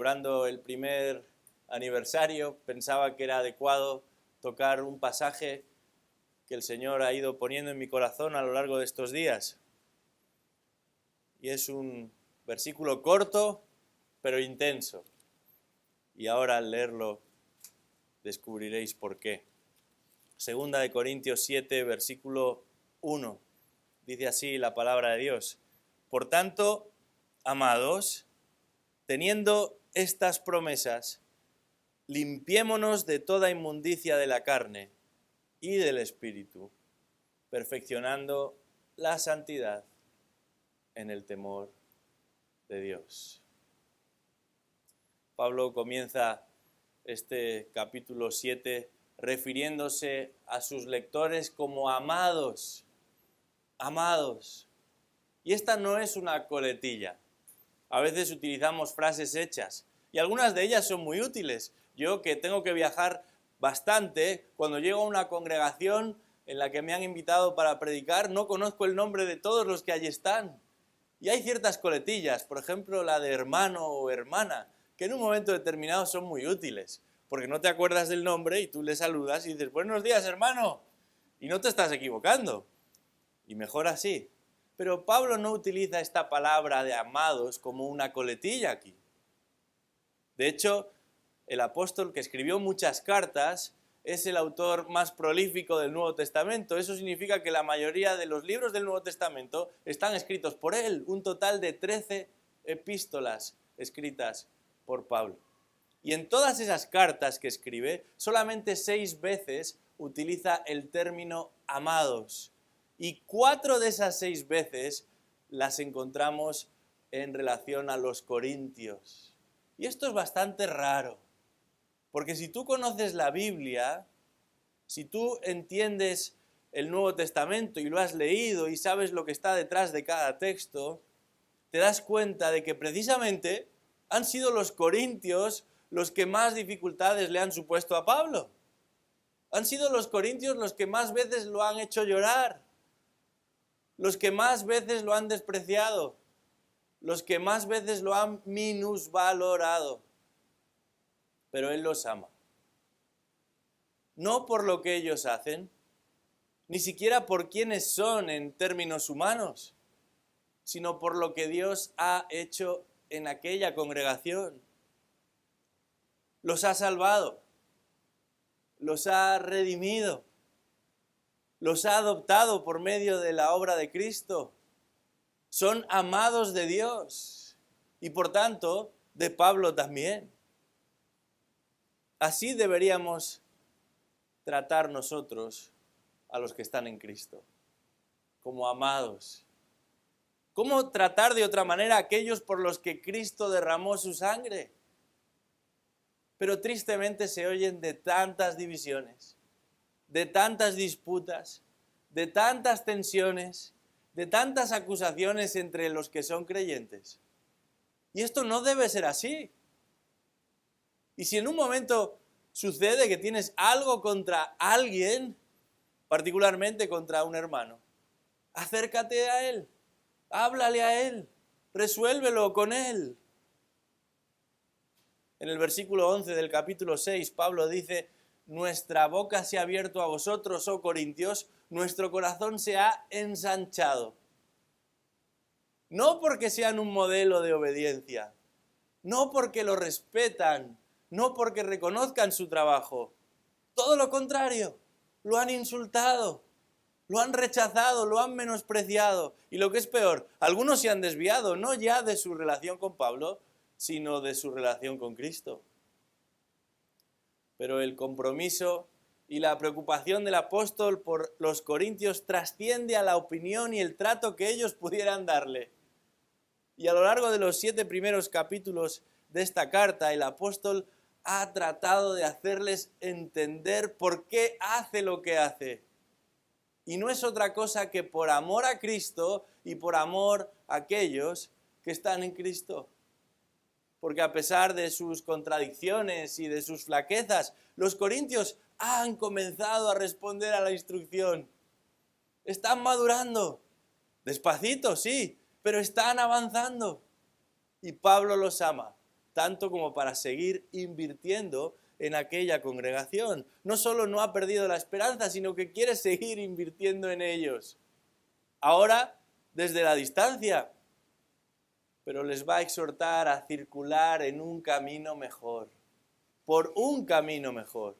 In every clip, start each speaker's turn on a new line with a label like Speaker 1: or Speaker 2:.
Speaker 1: celebrando el primer aniversario, pensaba que era adecuado tocar un pasaje que el Señor ha ido poniendo en mi corazón a lo largo de estos días. Y es un versículo corto, pero intenso. Y ahora al leerlo descubriréis por qué. Segunda de Corintios 7, versículo 1. Dice así la palabra de Dios. Por tanto, amados, teniendo estas promesas, limpiémonos de toda inmundicia de la carne y del espíritu, perfeccionando la santidad en el temor de Dios. Pablo comienza este capítulo 7 refiriéndose a sus lectores como amados, amados. Y esta no es una coletilla. A veces utilizamos frases hechas y algunas de ellas son muy útiles. Yo que tengo que viajar bastante, cuando llego a una congregación en la que me han invitado para predicar, no conozco el nombre de todos los que allí están. Y hay ciertas coletillas, por ejemplo la de hermano o hermana, que en un momento determinado son muy útiles, porque no te acuerdas del nombre y tú le saludas y dices, buenos días hermano, y no te estás equivocando. Y mejor así. Pero Pablo no utiliza esta palabra de amados como una coletilla aquí. De hecho, el apóstol que escribió muchas cartas es el autor más prolífico del Nuevo Testamento. Eso significa que la mayoría de los libros del Nuevo Testamento están escritos por él, un total de 13 epístolas escritas por Pablo. Y en todas esas cartas que escribe, solamente 6 veces utiliza el término amados. Y 4 de esas 6 veces las encontramos en relación a los corintios. Y esto es bastante raro, porque si tú conoces la Biblia, si tú entiendes el Nuevo Testamento y lo has leído y sabes lo que está detrás de cada texto, te das cuenta de que precisamente han sido los corintios los que más dificultades le han supuesto a Pablo. Han sido los corintios los que más veces lo han hecho llorar, los que más veces lo han despreciado, los que más veces lo han minusvalorado. Pero él los ama. No por lo que ellos hacen, ni siquiera por quiénes son en términos humanos, sino por lo que Dios ha hecho en aquella congregación. Los ha salvado, los ha redimido, los ha adoptado por medio de la obra de Cristo. Son amados de Dios y por tanto de Pablo también. Así deberíamos tratar nosotros a los que están en Cristo, como amados. ¿Cómo tratar de otra manera a aquellos por los que Cristo derramó su sangre? Pero tristemente se oyen de tantas divisiones, de tantas disputas, de tantas tensiones, de tantas acusaciones entre los que son creyentes. Y esto no debe ser así. Y si en un momento sucede que tienes algo contra alguien, particularmente contra un hermano, acércate a él, háblale a él, resuélvelo con él. En el versículo 11 del capítulo 6, Pablo dice, nuestra boca se ha abierto a vosotros, oh Corintios, nuestro corazón se ha ensanchado. No porque sean un modelo de obediencia, no porque lo respetan, no porque reconozcan su trabajo. Todo lo contrario, lo han insultado, lo han rechazado, lo han menospreciado. Y lo que es peor, algunos se han desviado, no ya de su relación con Pablo, sino de su relación con Cristo. Pero el compromiso y la preocupación del apóstol por los corintios trasciende a la opinión y el trato que ellos pudieran darle. Y a lo largo de los 7 primeros capítulos de esta carta, el apóstol ha tratado de hacerles entender por qué hace lo que hace. Y no es otra cosa que por amor a Cristo y por amor a aquellos que están en Cristo. Porque a pesar de sus contradicciones y de sus flaquezas, los corintios han comenzado a responder a la instrucción. Están madurando. Despacito, sí, pero están avanzando. Y Pablo los ama. tanto como para seguir invirtiendo en aquella congregación. No solo no ha perdido la esperanza, sino que quiere seguir invirtiendo en ellos. Ahora, desde la distancia, pero les va a exhortar a circular en un camino mejor, por un camino mejor.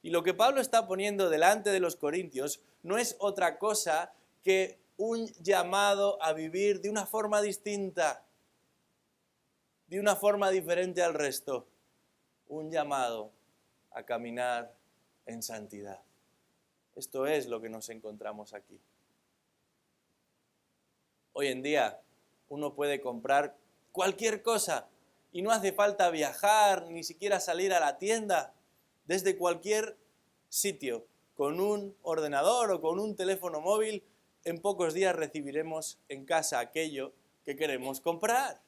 Speaker 1: Y lo que Pablo está poniendo delante de los corintios no es otra cosa que un llamado a vivir de una forma distinta, de una forma diferente al resto. Un llamado a caminar en santidad. Esto es lo que nos encontramos aquí. Hoy en día uno puede comprar cualquier cosa y no hace falta viajar, ni siquiera salir a la tienda. Desde cualquier sitio, con un ordenador o con un teléfono móvil, en pocos días recibiremos en casa aquello que queremos comprar.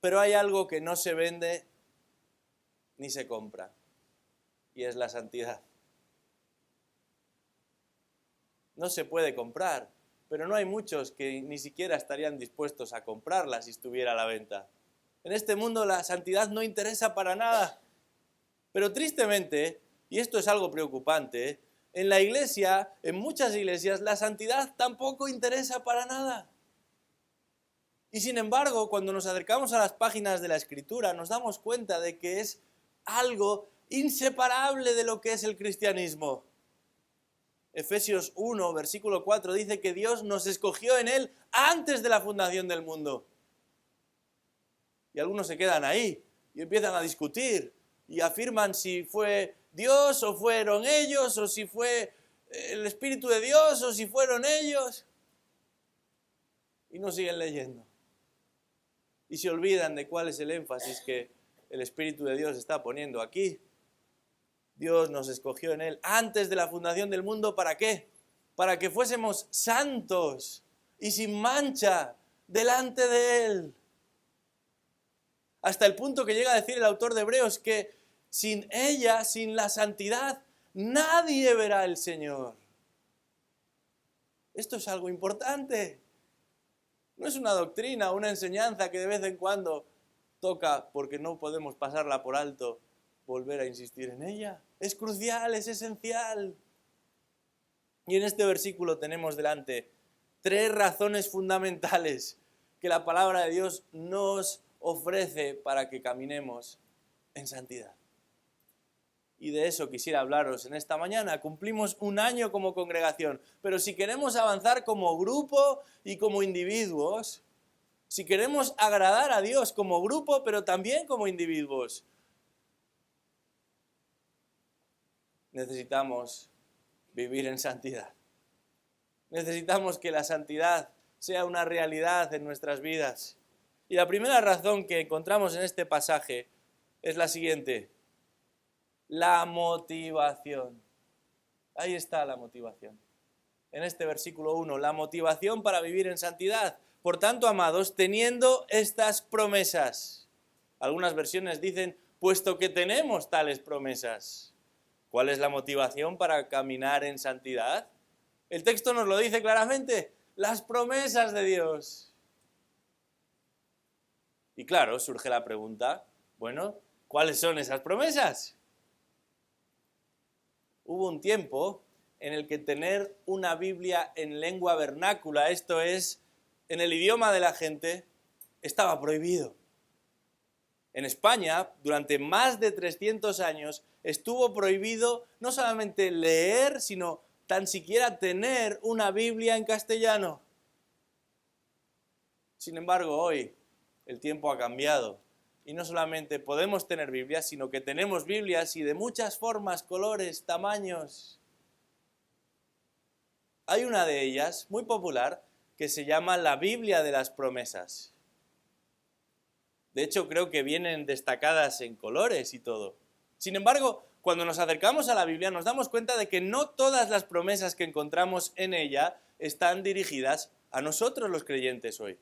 Speaker 1: Pero hay algo que no se vende ni se compra, y es la santidad. No se puede comprar, pero no hay muchos que ni siquiera estarían dispuestos a comprarla si estuviera a la venta. En este mundo la santidad no interesa para nada. Pero tristemente, y esto es algo preocupante, en la iglesia, en muchas iglesias, la santidad tampoco interesa para nada. Y sin embargo, cuando nos acercamos a las páginas de la Escritura, nos damos cuenta de que es algo inseparable de lo que es el cristianismo. Efesios 1, versículo 4, dice que Dios nos escogió en Él antes de la fundación del mundo. Y algunos se quedan ahí y empiezan a discutir y afirman si fue Dios o fueron ellos, o si fue el Espíritu de Dios o si fueron ellos. Y no siguen leyendo. Y se olvidan de cuál es el énfasis que el Espíritu de Dios está poniendo aquí. Dios nos escogió en Él antes de la fundación del mundo, ¿para qué? Para que fuésemos santos y sin mancha delante de Él. Hasta el punto que llega a decir el autor de Hebreos que sin ella, sin la santidad, nadie verá al Señor. Esto es algo importante. No es una doctrina, una enseñanza que de vez en cuando toca porque no podemos pasarla por alto, volver a insistir en ella. Es crucial, es esencial. Y en este versículo tenemos delante 3 razones fundamentales que la palabra de Dios nos ofrece para que caminemos en santidad. Y de eso quisiera hablaros en esta mañana. Cumplimos un año como congregación, pero si queremos avanzar como grupo y como individuos, si queremos agradar a Dios como grupo, pero también como individuos, necesitamos vivir en santidad. Necesitamos que la santidad sea una realidad en nuestras vidas. Y la primera razón que encontramos en este pasaje es la siguiente: la motivación. Ahí está la motivación. En este versículo 1, la motivación para vivir en santidad. Por tanto, amados, teniendo estas promesas. Algunas versiones dicen, puesto que tenemos tales promesas. ¿Cuál es la motivación para caminar en santidad? El texto nos lo dice claramente, las promesas de Dios. Y claro, surge la pregunta, bueno, ¿cuáles son esas promesas? Hubo un tiempo en el que tener una Biblia en lengua vernácula, esto es, en el idioma de la gente, estaba prohibido. En España, durante más de 300 años, estuvo prohibido no solamente leer, sino tan siquiera tener una Biblia en castellano. Sin embargo, hoy el tiempo ha cambiado y no solamente podemos tener Biblias, sino que tenemos Biblias y de muchas formas, colores, tamaños. Hay una de ellas, muy popular, que se llama la Biblia de las Promesas. De hecho, creo que vienen destacadas en colores y todo. Sin embargo, cuando nos acercamos a la Biblia nos damos cuenta de que no todas las promesas que encontramos en ella están dirigidas a nosotros los creyentes hoy.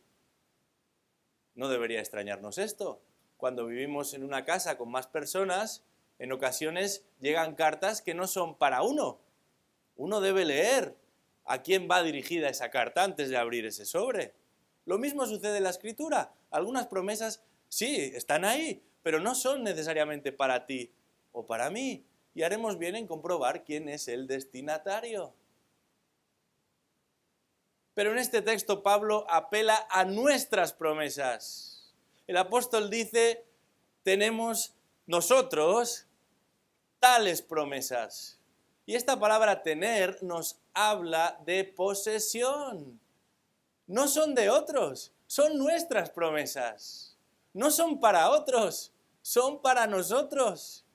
Speaker 1: No debería extrañarnos esto. Cuando vivimos en una casa con más personas, en ocasiones llegan cartas que no son para uno. Uno debe leer a quién va dirigida esa carta antes de abrir ese sobre. Lo mismo sucede en la Escritura. Algunas promesas Sí, están ahí, pero no son necesariamente para ti o para mí. Y haremos bien en comprobar quién es el destinatario. Pero en este texto Pablo apela a nuestras promesas. El apóstol dice, tenemos nosotros tales promesas. Y esta palabra tener nos habla de posesión. No son de otros, son nuestras promesas. No son para otros, son para nosotros,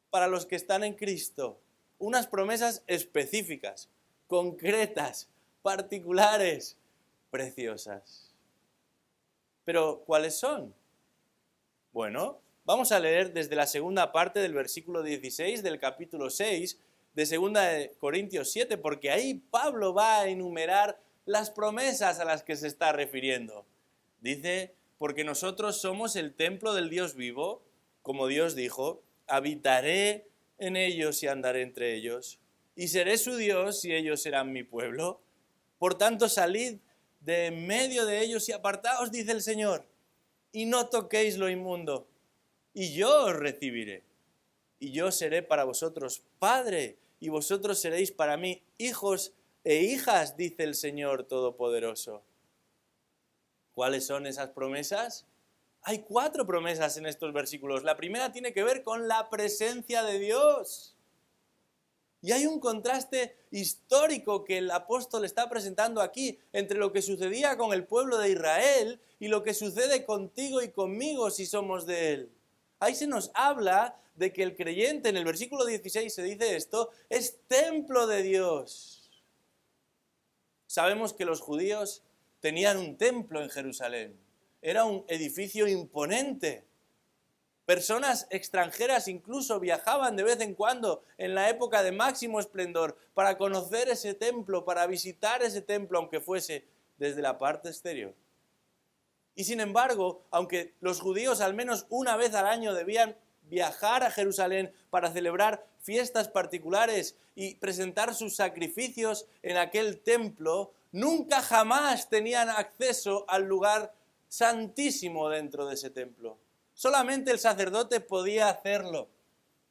Speaker 1: para los que están en Cristo. Unas promesas específicas, concretas, particulares, preciosas. Pero, ¿cuáles son? Bueno, vamos a leer desde la segunda parte del versículo 16 del capítulo 6 de 2 Corintios 7, porque ahí Pablo va a enumerar las promesas a las que se está refiriendo. Dice, porque nosotros somos el templo del Dios vivo, como Dios dijo, habitaré en ellos y andaré entre ellos, y seré su Dios y ellos serán mi pueblo. Por tanto, salid de en medio de ellos y apartaos, dice el Señor, y no toquéis lo inmundo, y yo os recibiré. Y yo seré para vosotros padre, y vosotros seréis para mí hijos e hijas, dice el Señor Todopoderoso. ¿Cuáles son esas promesas? Hay 4 promesas en estos versículos. La primera tiene que ver con la presencia de Dios. Y hay un contraste histórico que el apóstol está presentando aquí entre lo que sucedía con el pueblo de Israel y lo que sucede contigo y conmigo si somos de él. Ahí se nos habla de que el creyente, en el versículo 16 se dice esto, es templo de Dios. Sabemos que los judíos tenían un templo en Jerusalén. Era un edificio imponente. Personas extranjeras incluso viajaban de vez en cuando en la época de máximo esplendor para conocer ese templo, para visitar ese templo, aunque fuese desde la parte exterior. Y sin embargo, aunque los judíos al menos una vez al año debían viajar a Jerusalén para celebrar fiestas particulares y presentar sus sacrificios en aquel templo, nunca jamás tenían acceso al lugar santísimo dentro de ese templo. Solamente el sacerdote podía hacerlo.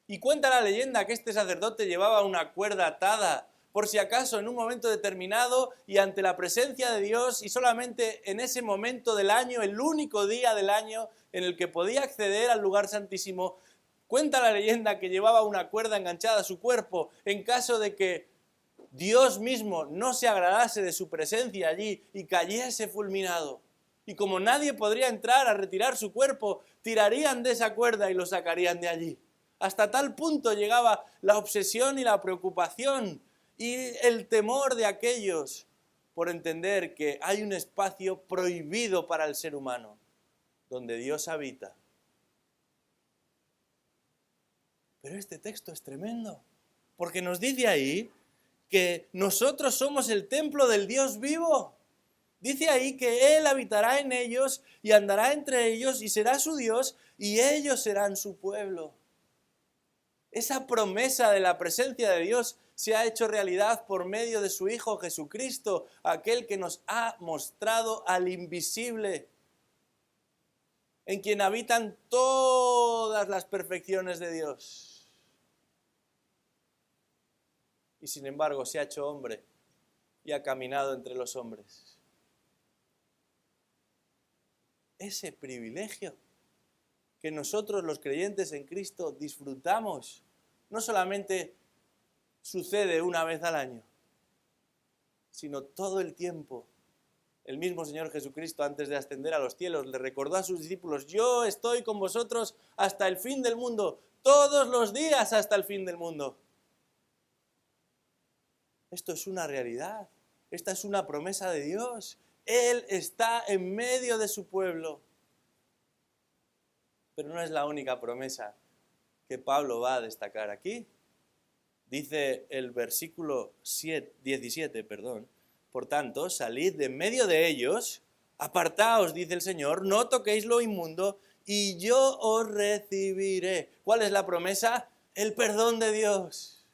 Speaker 1: Y cuenta la leyenda que este sacerdote llevaba una cuerda atada, por si acaso en un momento determinado y ante la presencia de Dios, y solamente en ese momento del año, el único día del año en el que podía acceder al lugar santísimo, cuenta la leyenda que llevaba una cuerda enganchada a su cuerpo en caso de que Dios mismo no se agradase de su presencia allí y cayese fulminado. Y como nadie podría entrar a retirar su cuerpo, tirarían de esa cuerda y lo sacarían de allí. Hasta tal punto llegaba la obsesión y la preocupación y el temor de aquellos por entender que hay un espacio prohibido para el ser humano, donde Dios habita. Pero este texto es tremendo, porque nos dice ahí que nosotros somos el templo del Dios vivo. Dice ahí que Él habitará en ellos y andará entre ellos y será su Dios y ellos serán su pueblo. Esa promesa de la presencia de Dios se ha hecho realidad por medio de su Hijo Jesucristo, aquel que nos ha mostrado al invisible, en quien habitan todas las perfecciones de Dios. Y sin embargo se ha hecho hombre y ha caminado entre los hombres. Ese privilegio que nosotros los creyentes en Cristo disfrutamos, no solamente sucede una vez al año, sino todo el tiempo. El mismo Señor Jesucristo, antes de ascender a los cielos, le recordó a sus discípulos: yo estoy con vosotros hasta el fin del mundo, todos los días hasta el fin del mundo. Esto es una realidad, esta es una promesa de Dios. Él está en medio de su pueblo. Pero no es la única promesa que Pablo va a destacar aquí. Dice el versículo 17, por tanto, salid de en medio de ellos, apartaos, dice el Señor, no toquéis lo inmundo, y yo os recibiré. ¿Cuál es la promesa? El perdón de Dios.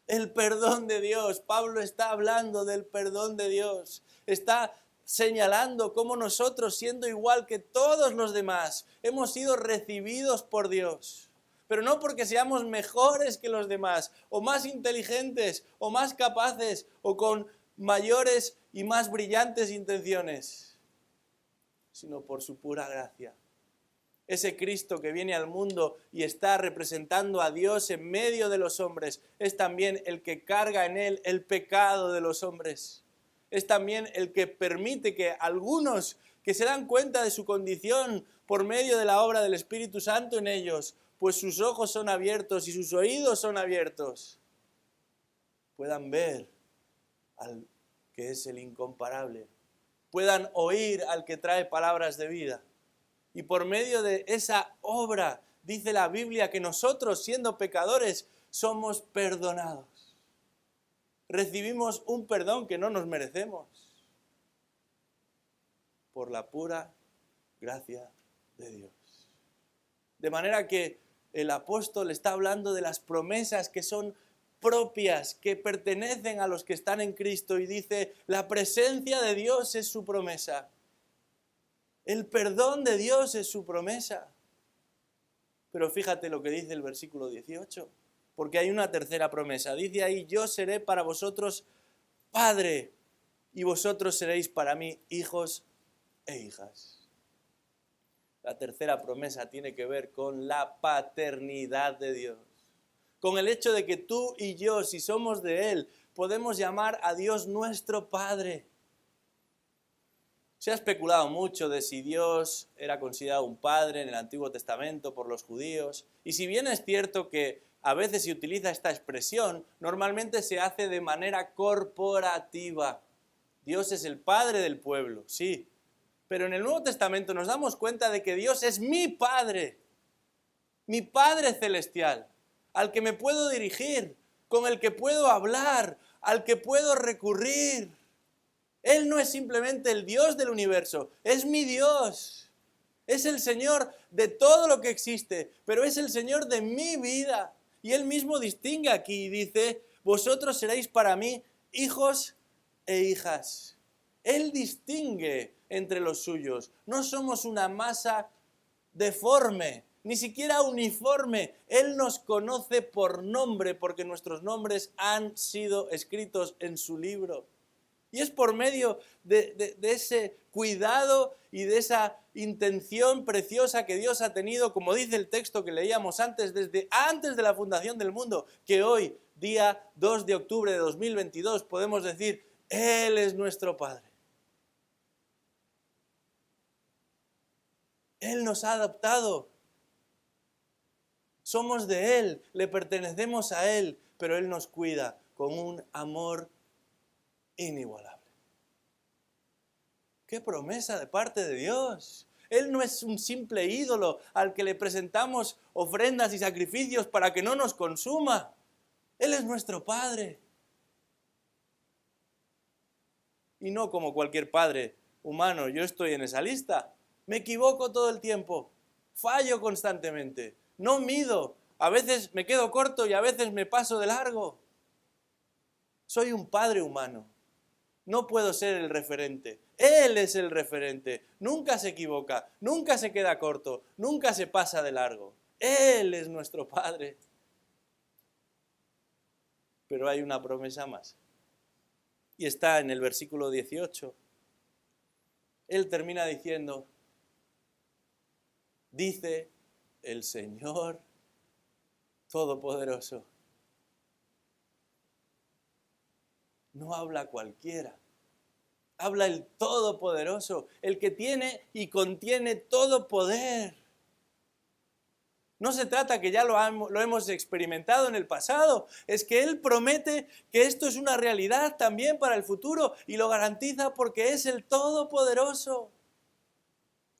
Speaker 1: El perdón de Dios. Pablo está hablando del perdón de Dios. Está señalando cómo nosotros, siendo igual que todos los demás, hemos sido recibidos por Dios. Pero no porque seamos mejores que los demás, o más inteligentes, o más capaces, o con mayores y más brillantes intenciones, sino por su pura gracia. Ese Cristo que viene al mundo y está representando a Dios en medio de los hombres, es también el que carga en él el pecado de los hombres. Es también el que permite que algunos que se dan cuenta de su condición por medio de la obra del Espíritu Santo en ellos, pues sus ojos son abiertos y sus oídos son abiertos, puedan ver al que es el incomparable, puedan oír al que trae palabras de vida. Y por medio de esa obra, dice la Biblia, que nosotros, siendo pecadores, somos perdonados. Recibimos un perdón que no nos merecemos, por la pura gracia de Dios. De manera que el apóstol está hablando de las promesas que son propias, que pertenecen a los que están en Cristo, y dice, la presencia de Dios es su promesa. El perdón de Dios es su promesa. Pero fíjate lo que dice el versículo 18, porque hay una tercera promesa. Dice ahí, yo seré para vosotros padre, y vosotros seréis para mí hijos e hijas. La tercera promesa tiene que ver con la paternidad de Dios. Con el hecho de que tú y yo, si somos de Él, podemos llamar a Dios nuestro Padre. Se ha especulado mucho de si Dios era considerado un padre en el Antiguo Testamento por los judíos. Y si bien es cierto que a veces se utiliza esta expresión, normalmente se hace de manera corporativa. Dios es el Padre del pueblo, sí. Pero en el Nuevo Testamento nos damos cuenta de que Dios es mi Padre celestial, al que me puedo dirigir, con el que puedo hablar, al que puedo recurrir. Él no es simplemente el Dios del universo, es mi Dios. Es el Señor de todo lo que existe, pero es el Señor de mi vida. Y Él mismo distingue aquí y dice, vosotros seréis para mí hijos e hijas. Él distingue entre los suyos. No somos una masa deforme, ni siquiera uniforme. Él nos conoce por nombre, porque nuestros nombres han sido escritos en su libro. Y es por medio de ese cuidado y de esa intención preciosa que Dios ha tenido, como dice el texto que leíamos antes, desde antes de la fundación del mundo, que hoy, día 2 de octubre de 2022, podemos decir, Él es nuestro Padre. Él nos ha adoptado. Somos de Él, le pertenecemos a Él, pero Él nos cuida con un amor inigualable. ¡Qué promesa de parte de Dios! Él no es un simple ídolo al que le presentamos ofrendas y sacrificios para que no nos consuma. Él es nuestro Padre. Y no como cualquier padre humano, yo estoy en esa lista. Me equivoco todo el tiempo, fallo constantemente, no mido, a veces me quedo corto y a veces me paso de largo. Soy un padre humano, no puedo ser el referente. Él es el referente, nunca se equivoca, nunca se queda corto, nunca se pasa de largo. Él es nuestro Padre. Pero hay una promesa más, y está en el versículo 18. Él termina diciendo, dice el Señor Todopoderoso. No habla cualquiera, habla el Todopoderoso, el que tiene y contiene todo poder. No se trata que ya lo hemos experimentado en el pasado, es que Él promete que esto es una realidad también para el futuro y lo garantiza porque es el Todopoderoso.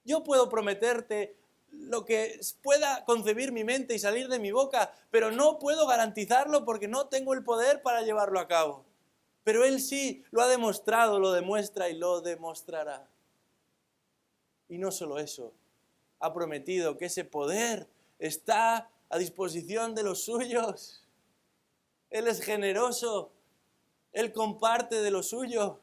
Speaker 1: Yo puedo prometerte lo que pueda concebir mi mente y salir de mi boca, pero no puedo garantizarlo porque no tengo el poder para llevarlo a cabo. Pero Él sí lo ha demostrado, lo demuestra y lo demostrará. Y no solo eso, ha prometido que ese poder está a disposición de los suyos. Él es generoso, Él comparte de lo suyo.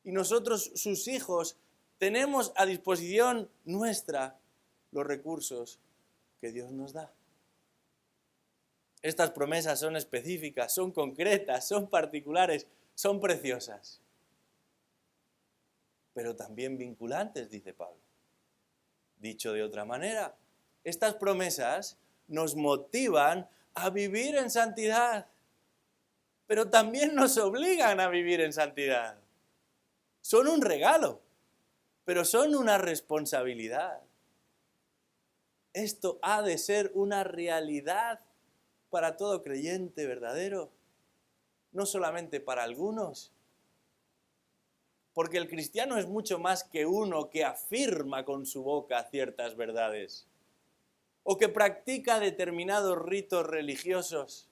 Speaker 1: Y nosotros, sus hijos, tenemos a disposición nuestra los recursos que Dios nos da. Estas promesas son específicas, son concretas, son particulares, son preciosas, pero también vinculantes, dice Pablo. Dicho de otra manera, estas promesas nos motivan a vivir en santidad, pero también nos obligan a vivir en santidad. Son un regalo, pero son una responsabilidad. Esto ha de ser una realidad para todo creyente verdadero, no solamente para algunos. Porque el cristiano es mucho más que uno que afirma con su boca ciertas verdades, o que practica determinados ritos religiosos,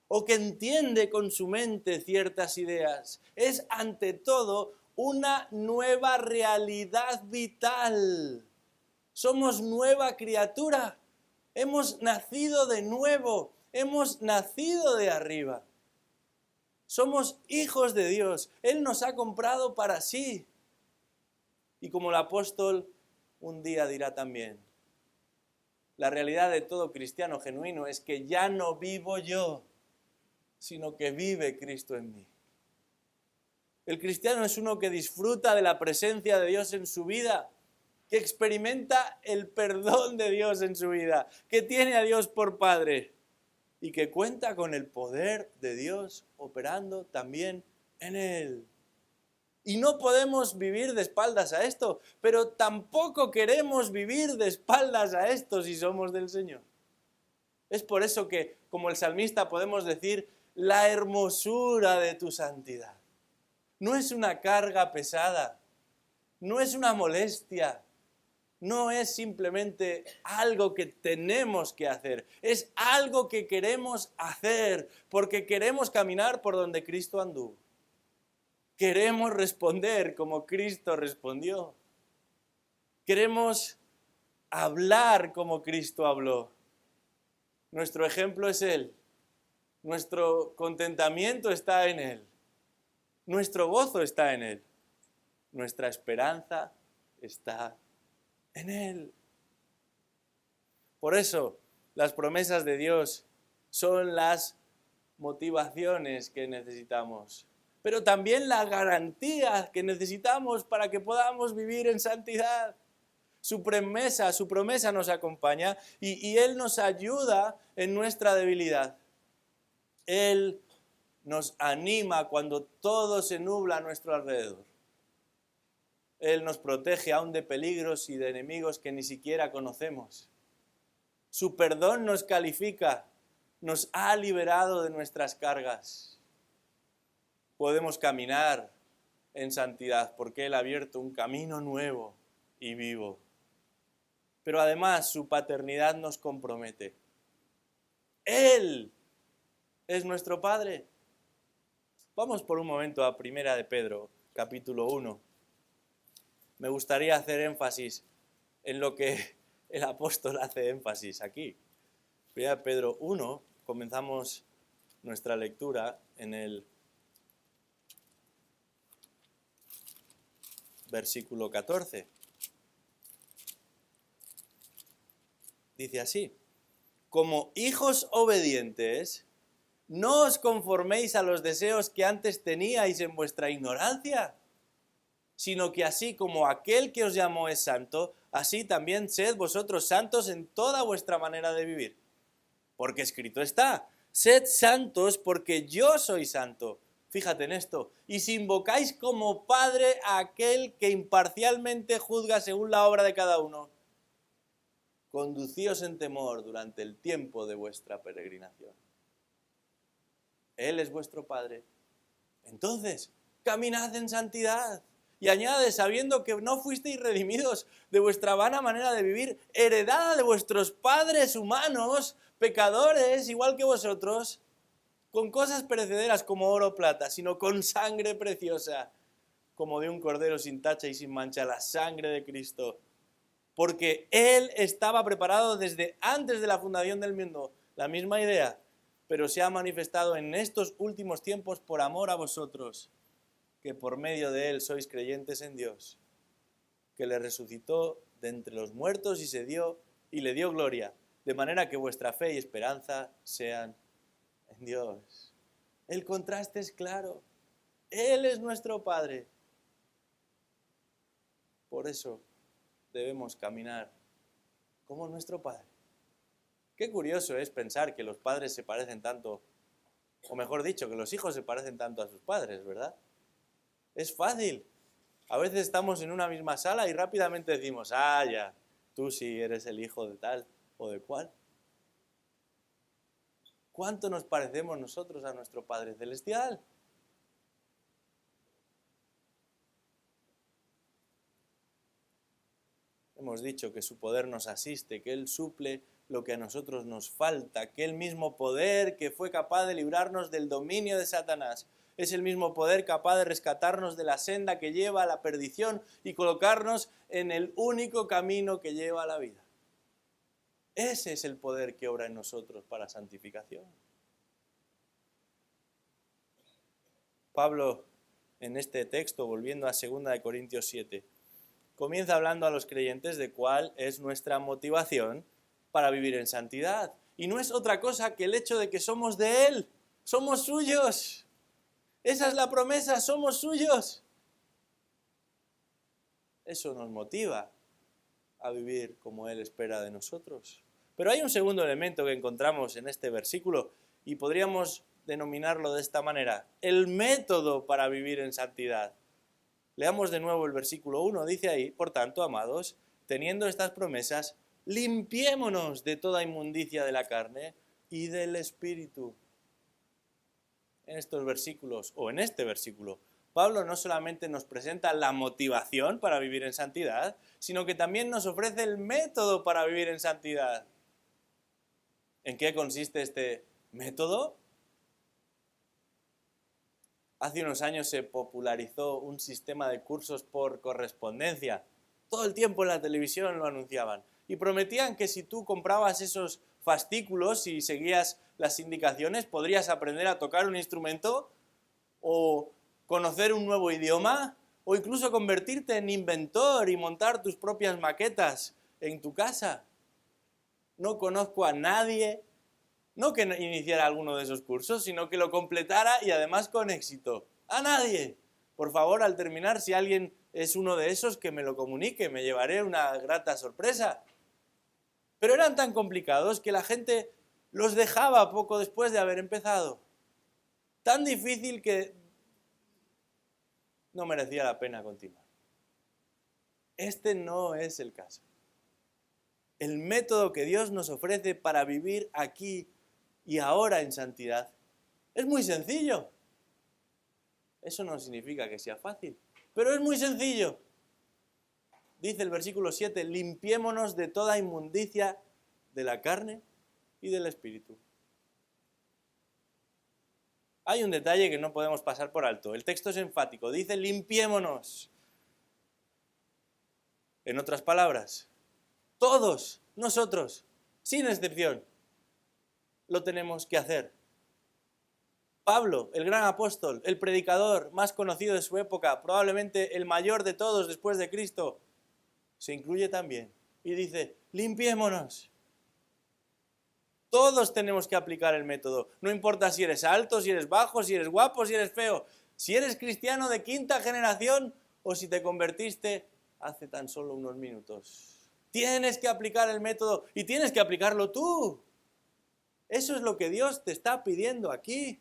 Speaker 1: o que entiende con su mente ciertas ideas. Es ante todo una nueva realidad vital. Somos nueva criatura. Hemos nacido de nuevo. Hemos nacido de arriba. Somos hijos de Dios. Él nos ha comprado para sí. Y como el apóstol un día dirá también, la realidad de todo cristiano genuino es que ya no vivo yo, sino que vive Cristo en mí. El cristiano es uno que disfruta de la presencia de Dios en su vida, que experimenta el perdón de Dios en su vida, que tiene a Dios por Padre y que cuenta con el poder de Dios operando también en él. Y no podemos vivir de espaldas a esto, pero tampoco queremos vivir de espaldas a esto si somos del Señor. Es por eso que, como el salmista, podemos decir, la hermosura de tu santidad. No es una carga pesada, no es una molestia, no es simplemente algo que tenemos que hacer, es algo que queremos hacer porque queremos caminar por donde Cristo anduvo. Queremos responder como Cristo respondió. Queremos hablar como Cristo habló. Nuestro ejemplo es Él. Nuestro contentamiento está en Él. Nuestro gozo está en Él. Nuestra esperanza está en Él. Por eso, las promesas de Dios son las motivaciones que necesitamos, pero también la garantía que necesitamos para que podamos vivir en santidad. Su promesa nos acompaña y Él nos ayuda en nuestra debilidad. Él nos anima cuando todo se nubla a nuestro alrededor. Él nos protege aún de peligros y de enemigos que ni siquiera conocemos. Su perdón nos califica, nos ha liberado de nuestras cargas. Podemos caminar en santidad porque Él ha abierto un camino nuevo y vivo. Pero además su paternidad nos compromete. Él es nuestro Padre. Vamos por un momento a Primera de Pedro, capítulo 1. Me gustaría hacer énfasis en lo que el apóstol hace énfasis aquí. Primera de Pedro 1, comenzamos nuestra lectura en el versículo 14. Dice así: como hijos obedientes, no os conforméis a los deseos que antes teníais en vuestra ignorancia, sino que así como aquel que os llamó es santo, así también sed vosotros santos en toda vuestra manera de vivir. Porque escrito está, sed santos porque yo soy santo. Fíjate en esto. Y si invocáis como Padre a aquel que imparcialmente juzga según la obra de cada uno, conducíos en temor durante el tiempo de vuestra peregrinación. Él es vuestro Padre. Entonces, caminad en santidad. Y añade, sabiendo que no fuisteis redimidos de vuestra vana manera de vivir, heredada de vuestros padres humanos, pecadores, igual que vosotros, con cosas perecederas como oro o plata, sino con sangre preciosa, como de un cordero sin tacha y sin mancha, la sangre de Cristo. Porque Él estaba preparado desde antes de la fundación del mundo, la misma idea, pero se ha manifestado en estos últimos tiempos por amor a vosotros, que por medio de él sois creyentes en Dios, que le resucitó de entre los muertos y le dio gloria, de manera que vuestra fe y esperanza sean en Dios. El contraste es claro. Él es nuestro Padre. Por eso debemos caminar como nuestro Padre. Qué curioso es pensar que los padres se parecen tanto, o mejor dicho, que los hijos se parecen tanto a sus padres, ¿verdad? Es fácil. A veces estamos en una misma sala y rápidamente decimos, ya, tú sí eres el hijo de tal o de cual. ¿Cuánto nos parecemos nosotros a nuestro Padre Celestial? Hemos dicho que su poder nos asiste, que Él suple lo que a nosotros nos falta, que el mismo poder que fue capaz de librarnos del dominio de Satanás es el mismo poder capaz de rescatarnos de la senda que lleva a la perdición y colocarnos en el único camino que lleva a la vida. Ese es el poder que obra en nosotros para santificación. Pablo, en este texto, volviendo a 2 Corintios 7, comienza hablando a los creyentes de cuál es nuestra motivación para vivir en santidad. Y no es otra cosa que el hecho de que somos de Él, somos suyos. Esa es la promesa, somos suyos. Eso nos motiva a vivir como Él espera de nosotros. Pero hay un segundo elemento que encontramos en este versículo y podríamos denominarlo de esta manera: el método para vivir en santidad. Leamos de nuevo el versículo 1, dice ahí: por tanto, amados, teniendo estas promesas, limpiémonos de toda inmundicia de la carne y del espíritu. En estos versículos, o en este versículo, Pablo no solamente nos presenta la motivación para vivir en santidad, sino que también nos ofrece el método para vivir en santidad. ¿En qué consiste este método? Hace unos años se popularizó un sistema de cursos por correspondencia. Todo el tiempo en la televisión lo anunciaban. Y prometían que si tú comprabas esos fascículos y seguías las indicaciones, podrías aprender a tocar un instrumento o conocer un nuevo idioma o incluso convertirte en inventor y montar tus propias maquetas en tu casa. No conozco a nadie, no que iniciara alguno de esos cursos, sino que lo completara y además con éxito. ¡A nadie! Por favor, al terminar, si alguien es uno de esos, que me lo comunique, me llevaré una grata sorpresa. Pero eran tan complicados que la gente los dejaba poco después de haber empezado. Tan difícil que no merecía la pena continuar. Este no es el caso. El método que Dios nos ofrece para vivir aquí y ahora en santidad es muy sencillo. Eso no significa que sea fácil, pero es muy sencillo. Dice el versículo 7, limpiémonos de toda inmundicia de la carne y del espíritu. Hay un detalle que no podemos pasar por alto. El texto es enfático, dice limpiémonos. En otras palabras, todos nosotros, sin excepción, lo tenemos que hacer. Pablo, el gran apóstol, el predicador más conocido de su época, probablemente el mayor de todos después de Cristo, se incluye también y dice, limpiémonos. Todos tenemos que aplicar el método. No importa si eres alto, si eres bajo, si eres guapo, si eres feo, si eres cristiano de quinta generación o si te convertiste hace tan solo unos minutos. Tienes que aplicar el método y tienes que aplicarlo tú. Eso es lo que Dios te está pidiendo aquí.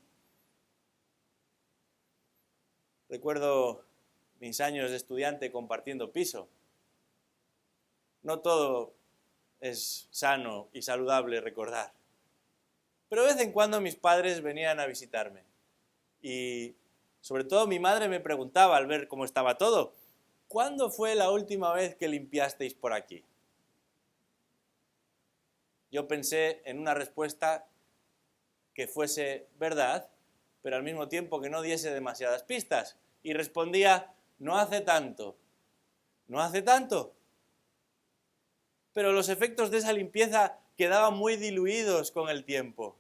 Speaker 1: Recuerdo mis años de estudiante compartiendo piso. No todo es sano y saludable recordar. Pero de vez en cuando mis padres venían a visitarme. Y sobre todo mi madre me preguntaba al ver cómo estaba todo: ¿cuándo fue la última vez que limpiasteis por aquí? Yo pensé en una respuesta que fuese verdad, pero al mismo tiempo que no diese demasiadas pistas. Y respondía, no hace tanto. ¿No hace tanto? Pero los efectos de esa limpieza quedaban muy diluidos con el tiempo.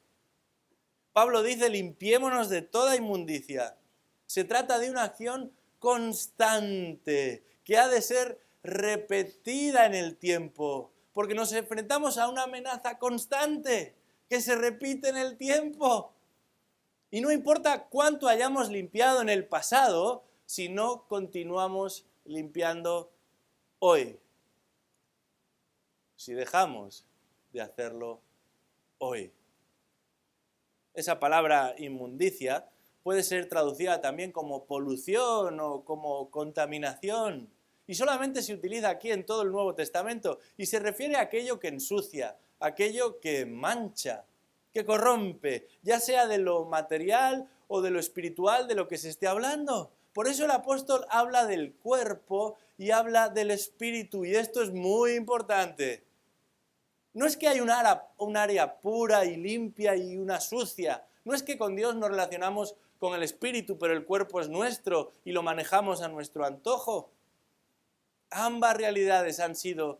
Speaker 1: Pablo dice, limpiémonos de toda inmundicia. Se trata de una acción constante, que ha de ser repetida en el tiempo, porque nos enfrentamos a una amenaza constante, que se repite en el tiempo. Y no importa cuánto hayamos limpiado en el pasado, si no continuamos limpiando hoy. Si dejamos de hacerlo hoy. Esa palabra inmundicia puede ser traducida también como polución o como contaminación. Y solamente se utiliza aquí en todo el Nuevo Testamento y se refiere a aquello que ensucia, aquello que mancha, que corrompe, ya sea de lo material o de lo espiritual de lo que se esté hablando. Por eso el apóstol habla del cuerpo y habla del espíritu, y esto es muy importante. No es que hay un área pura y limpia y una sucia. No es que con Dios nos relacionamos con el espíritu, pero el cuerpo es nuestro y lo manejamos a nuestro antojo. Ambas realidades han sido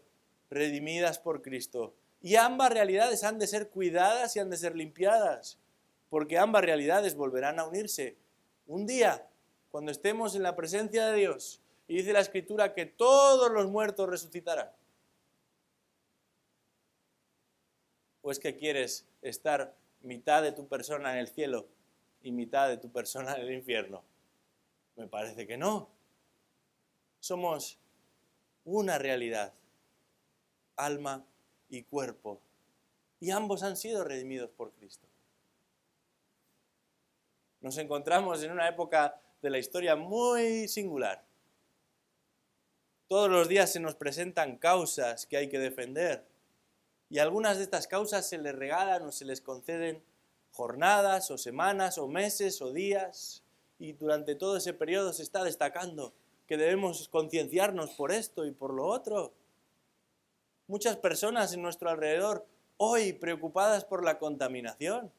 Speaker 1: redimidas por Cristo. Y ambas realidades han de ser cuidadas y han de ser limpiadas. Porque ambas realidades volverán a unirse un día, cuando estemos en la presencia de Dios. Y dice la Escritura que todos los muertos resucitarán. ¿O es que quieres estar mitad de tu persona en el cielo y mitad de tu persona en el infierno? Me parece que no. Somos una realidad, alma y cuerpo, y ambos han sido redimidos por Cristo. Nos encontramos en una época de la historia muy singular. Todos los días se nos presentan causas que hay que defender. Y algunas de estas causas se les regalan o se les conceden jornadas o semanas o meses o días. Y durante todo ese periodo se está destacando que debemos concienciarnos por esto y por lo otro. Muchas personas en nuestro alrededor hoy preocupadas por la contaminación.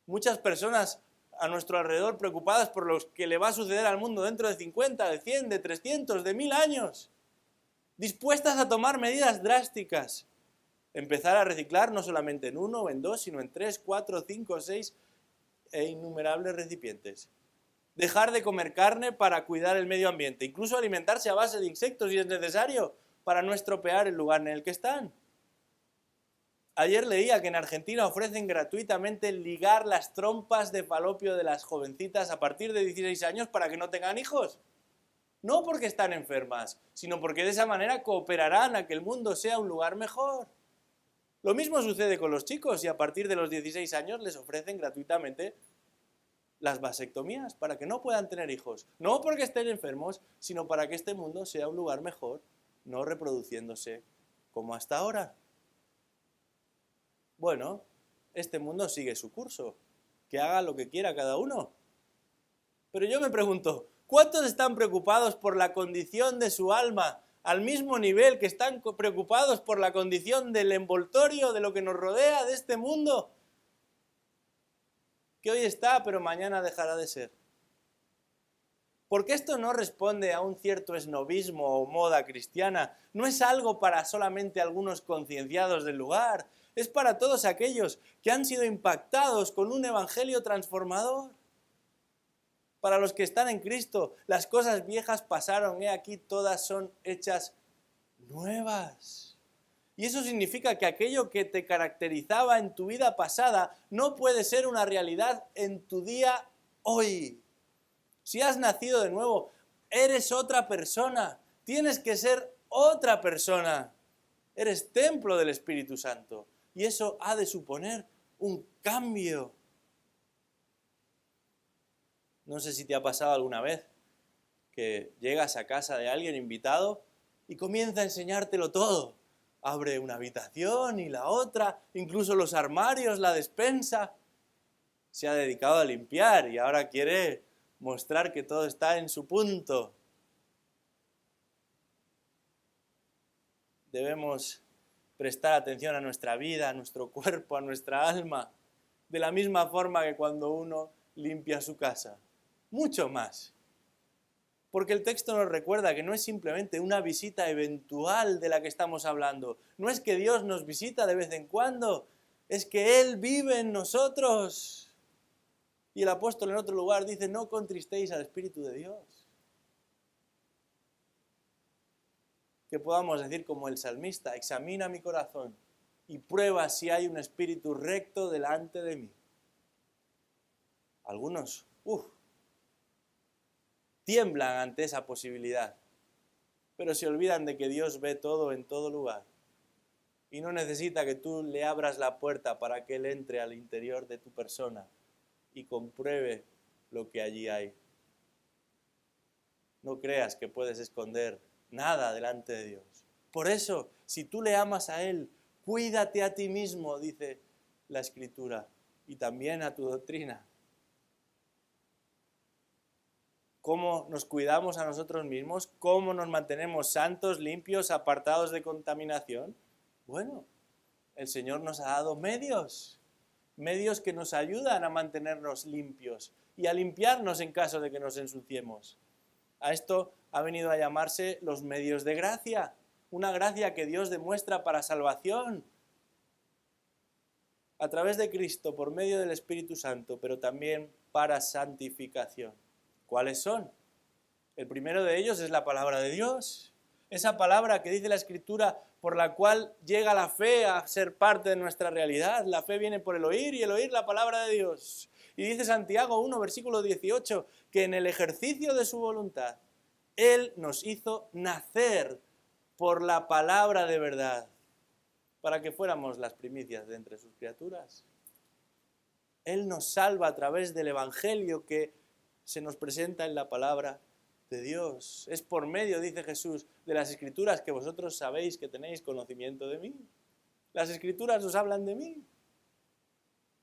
Speaker 1: Muchas personas a nuestro alrededor preocupadas por lo que le va a suceder al mundo dentro de 50, de 100, de 300, de 1000 años. Dispuestas a tomar medidas drásticas. Empezar a reciclar no solamente en 1 o en 2, sino en 3, 4, 5, 6 e innumerables recipientes. Dejar de comer carne para cuidar el medio ambiente, incluso alimentarse a base de insectos si es necesario, para no estropear el lugar en el que están. Ayer leía que en Argentina ofrecen gratuitamente ligar las trompas de falopio de las jovencitas a partir de 16 años para que no tengan hijos. No porque están enfermas, sino porque de esa manera cooperarán a que el mundo sea un lugar mejor. Lo mismo sucede con los chicos y a partir de los 16 años les ofrecen gratuitamente las vasectomías para que no puedan tener hijos. No porque estén enfermos, sino para que este mundo sea un lugar mejor, no reproduciéndose como hasta ahora. Bueno, este mundo sigue su curso, que haga lo que quiera cada uno. Pero yo me pregunto, ¿cuántos están preocupados por la condición de su alma al mismo nivel que están preocupados por la condición del envoltorio, de lo que nos rodea, de este mundo? Que hoy está, pero mañana dejará de ser. Porque esto no responde a un cierto esnobismo o moda cristiana, no es algo para solamente algunos concienciados del lugar, es para todos aquellos que han sido impactados con un evangelio transformador. Para los que están en Cristo, las cosas viejas pasaron, he aquí todas son hechas nuevas. Y eso significa que aquello que te caracterizaba en tu vida pasada no puede ser una realidad en tu día hoy. Si has nacido de nuevo, eres otra persona, tienes que ser otra persona. Eres templo del Espíritu Santo y eso ha de suponer un cambio. No sé si te ha pasado alguna vez que llegas a casa de alguien invitado y comienza a enseñártelo todo. Abre una habitación y la otra, incluso los armarios, la despensa. Se ha dedicado a limpiar y ahora quiere mostrar que todo está en su punto. Debemos prestar atención a nuestra vida, a nuestro cuerpo, a nuestra alma, de la misma forma que cuando uno limpia su casa. Mucho más. Porque el texto nos recuerda que no es simplemente una visita eventual de la que estamos hablando. No es que Dios nos visita de vez en cuando, es que Él vive en nosotros. Y el apóstol en otro lugar dice, no contristéis al Espíritu de Dios. Que podamos decir como el salmista, examina mi corazón y prueba si hay un espíritu recto delante de mí. Algunos, tiemblan ante esa posibilidad, pero se olvidan de que Dios ve todo en todo lugar y no necesita que tú le abras la puerta para que Él entre al interior de tu persona y compruebe lo que allí hay. No creas que puedes esconder nada delante de Dios. Por eso, si tú le amas a Él, cuídate a ti mismo, dice la Escritura, y también a tu doctrina. ¿Cómo nos cuidamos a nosotros mismos? ¿Cómo nos mantenemos santos, limpios, apartados de contaminación? Bueno, el Señor nos ha dado medios que nos ayudan a mantenernos limpios y a limpiarnos en caso de que nos ensuciemos. A esto ha venido a llamarse los medios de gracia, una gracia que Dios demuestra para salvación a través de Cristo por medio del Espíritu Santo, pero también para santificación. ¿Cuáles son? El primero de ellos es la palabra de Dios, esa palabra que dice la Escritura por la cual llega la fe a ser parte de nuestra realidad. La fe viene por el oír y el oír la palabra de Dios. Y dice Santiago 1, versículo 18, que en el ejercicio de su voluntad, Él nos hizo nacer por la palabra de verdad, para que fuéramos las primicias de entre sus criaturas. Él nos salva a través del Evangelio que se nos presenta en la palabra de Dios. Es por medio, dice Jesús, de las Escrituras que vosotros sabéis que tenéis conocimiento de mí. Las Escrituras os hablan de mí.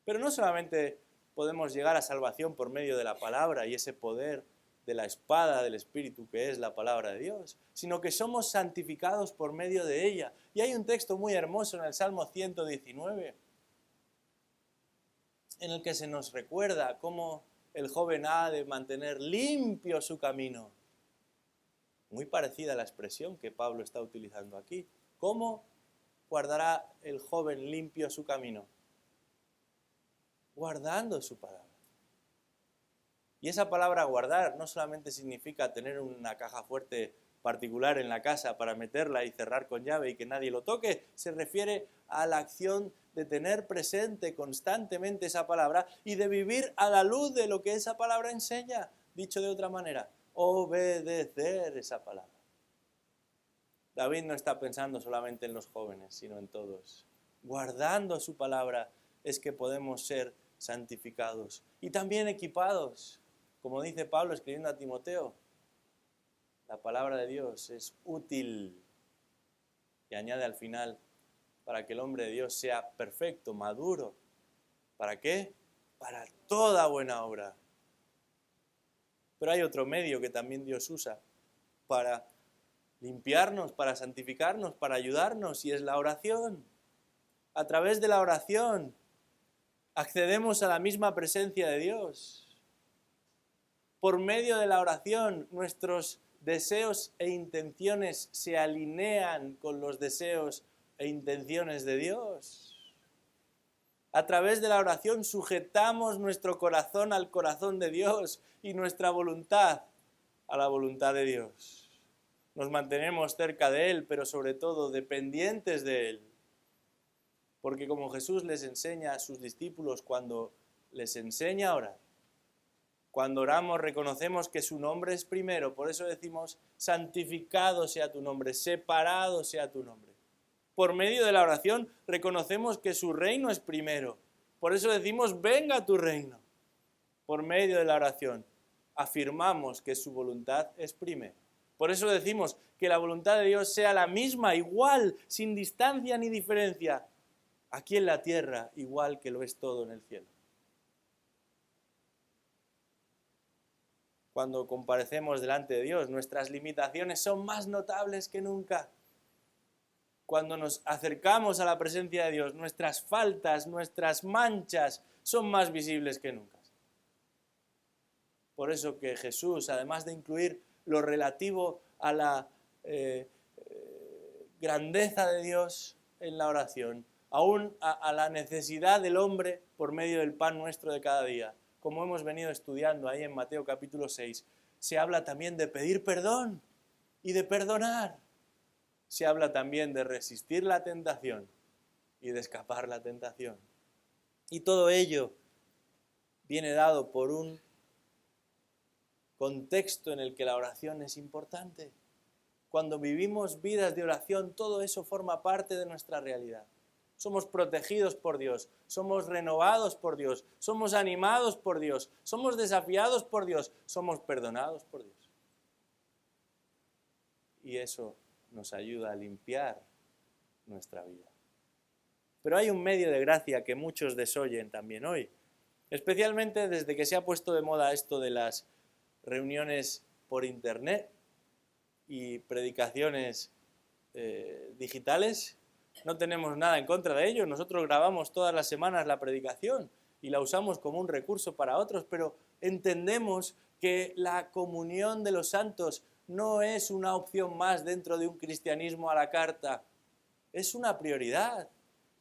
Speaker 1: Pero no solamente podemos llegar a salvación por medio de la palabra y ese poder de la espada del Espíritu que es la palabra de Dios, sino que somos santificados por medio de ella. Y hay un texto muy hermoso en el Salmo 119, en el que se nos recuerda cómo el joven ha de mantener limpio su camino. Muy parecida a la expresión que Pablo está utilizando aquí. ¿Cómo guardará el joven limpio su camino? Guardando su palabra. Y esa palabra guardar no solamente significa tener una caja fuerte particular en la casa para meterla y cerrar con llave y que nadie lo toque, se refiere a la acción de tener presente constantemente esa palabra y de vivir a la luz de lo que esa palabra enseña. Dicho de otra manera, obedecer esa palabra. David no está pensando solamente en los jóvenes, sino en todos. Guardando su palabra es que podemos ser santificados y también equipados. Como dice Pablo escribiendo a Timoteo, la palabra de Dios es útil. Y añade al final, para que el hombre de Dios sea perfecto, maduro. ¿Para qué? Para toda buena obra. Pero hay otro medio que también Dios usa para limpiarnos, para santificarnos, para ayudarnos, y es la oración. A través de la oración accedemos a la misma presencia de Dios. Por medio de la oración, nuestros deseos e intenciones se alinean con los deseos e intenciones de Dios. A través de la oración sujetamos nuestro corazón al corazón de Dios y nuestra voluntad a la voluntad de Dios. Nos mantenemos cerca de Él, pero sobre todo dependientes de Él. Porque como Jesús les enseña a sus discípulos cuando les enseña a orar, cuando oramos reconocemos que su nombre es primero, por eso decimos santificado sea tu nombre, separado sea tu nombre. Por medio de la oración reconocemos que su reino es primero, por eso decimos venga tu reino. Por medio de la oración afirmamos que su voluntad es primero. Por eso decimos que la voluntad de Dios sea la misma, igual, sin distancia ni diferencia, aquí en la tierra, igual que lo es todo en el cielo. Cuando comparecemos delante de Dios, nuestras limitaciones son más notables que nunca. Cuando nos acercamos a la presencia de Dios, nuestras faltas, nuestras manchas son más visibles que nunca. Por eso que Jesús, además de incluir lo relativo a la grandeza de Dios en la oración, aún a la necesidad del hombre por medio del pan nuestro de cada día, como hemos venido estudiando ahí en Mateo capítulo 6, se habla también de pedir perdón y de perdonar. Se habla también de resistir la tentación y de escapar la tentación. Y todo ello viene dado por un contexto en el que la oración es importante. Cuando vivimos vidas de oración, todo eso forma parte de nuestra realidad. Somos protegidos por Dios, somos renovados por Dios, somos animados por Dios, somos desafiados por Dios, somos perdonados por Dios. Y eso nos ayuda a limpiar nuestra vida. Pero hay un medio de gracia que muchos desoyen también hoy, especialmente desde que se ha puesto de moda esto de las reuniones por internet y predicaciones digitales. No tenemos nada en contra de ello, nosotros grabamos todas las semanas la predicación y la usamos como un recurso para otros, pero entendemos que la comunión de los santos no es una opción más dentro de un cristianismo a la carta, es una prioridad.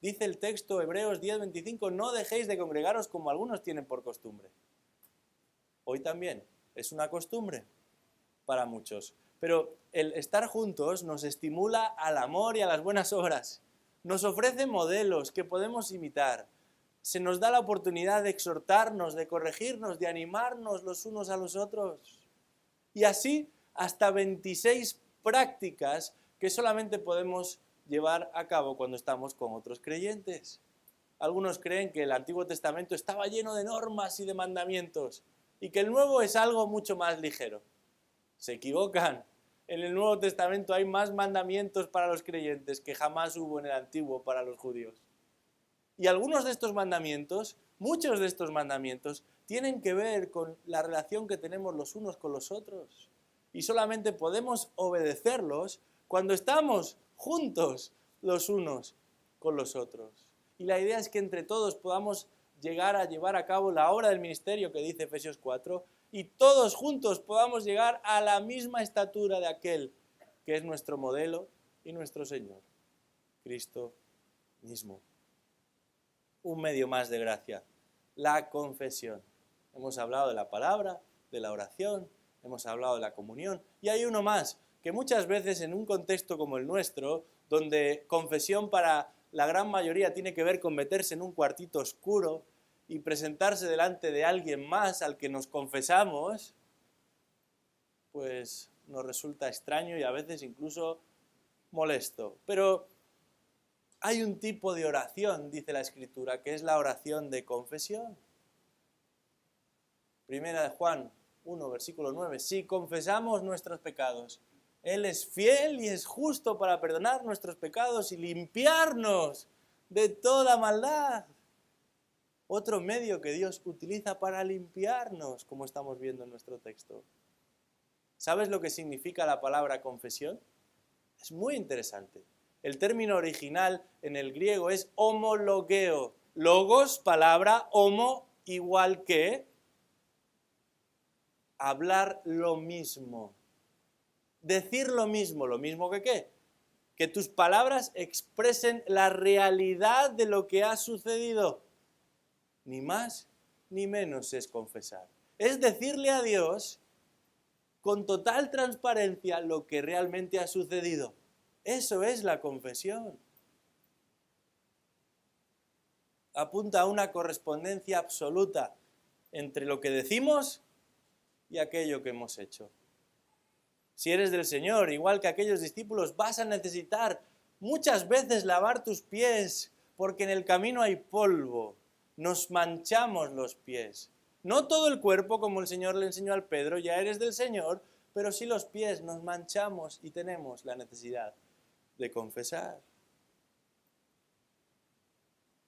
Speaker 1: Dice el texto Hebreos 10:25, no dejéis de congregaros como algunos tienen por costumbre. Hoy también es una costumbre para muchos, pero el estar juntos nos estimula al amor y a las buenas obras. Nos ofrece modelos que podemos imitar. Se nos da la oportunidad de exhortarnos, de corregirnos, de animarnos los unos a los otros. Y así hasta 26 prácticas que solamente podemos llevar a cabo cuando estamos con otros creyentes. Algunos creen que el Antiguo Testamento estaba lleno de normas y de mandamientos y que el Nuevo es algo mucho más ligero. Se equivocan. En el Nuevo Testamento hay más mandamientos para los creyentes que jamás hubo en el Antiguo para los judíos. Y algunos de estos mandamientos, muchos de estos mandamientos, tienen que ver con la relación que tenemos los unos con los otros. Y solamente podemos obedecerlos cuando estamos juntos los unos con los otros. Y la idea es que entre todos podamos llegar a llevar a cabo la obra del ministerio que dice Efesios 4, y todos juntos podamos llegar a la misma estatura de aquel que es nuestro modelo y nuestro Señor, Cristo mismo. Un medio más de gracia, la confesión. Hemos hablado de la palabra, de la oración, hemos hablado de la comunión, y hay uno más, que muchas veces en un contexto como el nuestro, donde confesión para la gran mayoría tiene que ver con meterse en un cuartito oscuro y presentarse delante de alguien más al que nos confesamos, pues nos resulta extraño y a veces incluso molesto. Pero hay un tipo de oración, dice la Escritura, que es la oración de confesión. Primera de Juan 1, versículo 9. Si confesamos nuestros pecados, Él es fiel y es justo para perdonar nuestros pecados y limpiarnos de toda maldad. Otro medio que Dios utiliza para limpiarnos, como estamos viendo en nuestro texto. ¿Sabes lo que significa la palabra confesión? Es muy interesante. El término original en el griego es homologeo. Logos, palabra, homo, igual que, hablar lo mismo. Decir lo mismo que ¿qué? Que tus palabras expresen la realidad de lo que ha sucedido. Ni más ni menos es confesar. Es decirle a Dios con total transparencia lo que realmente ha sucedido. Eso es la confesión. Apunta a una correspondencia absoluta entre lo que decimos y aquello que hemos hecho. Si eres del Señor, igual que aquellos discípulos, vas a necesitar muchas veces lavar tus pies, porque en el camino hay polvo. Nos manchamos los pies. No todo el cuerpo, como el Señor le enseñó al Pedro, ya eres del Señor, pero sí los pies nos manchamos y tenemos la necesidad de confesar.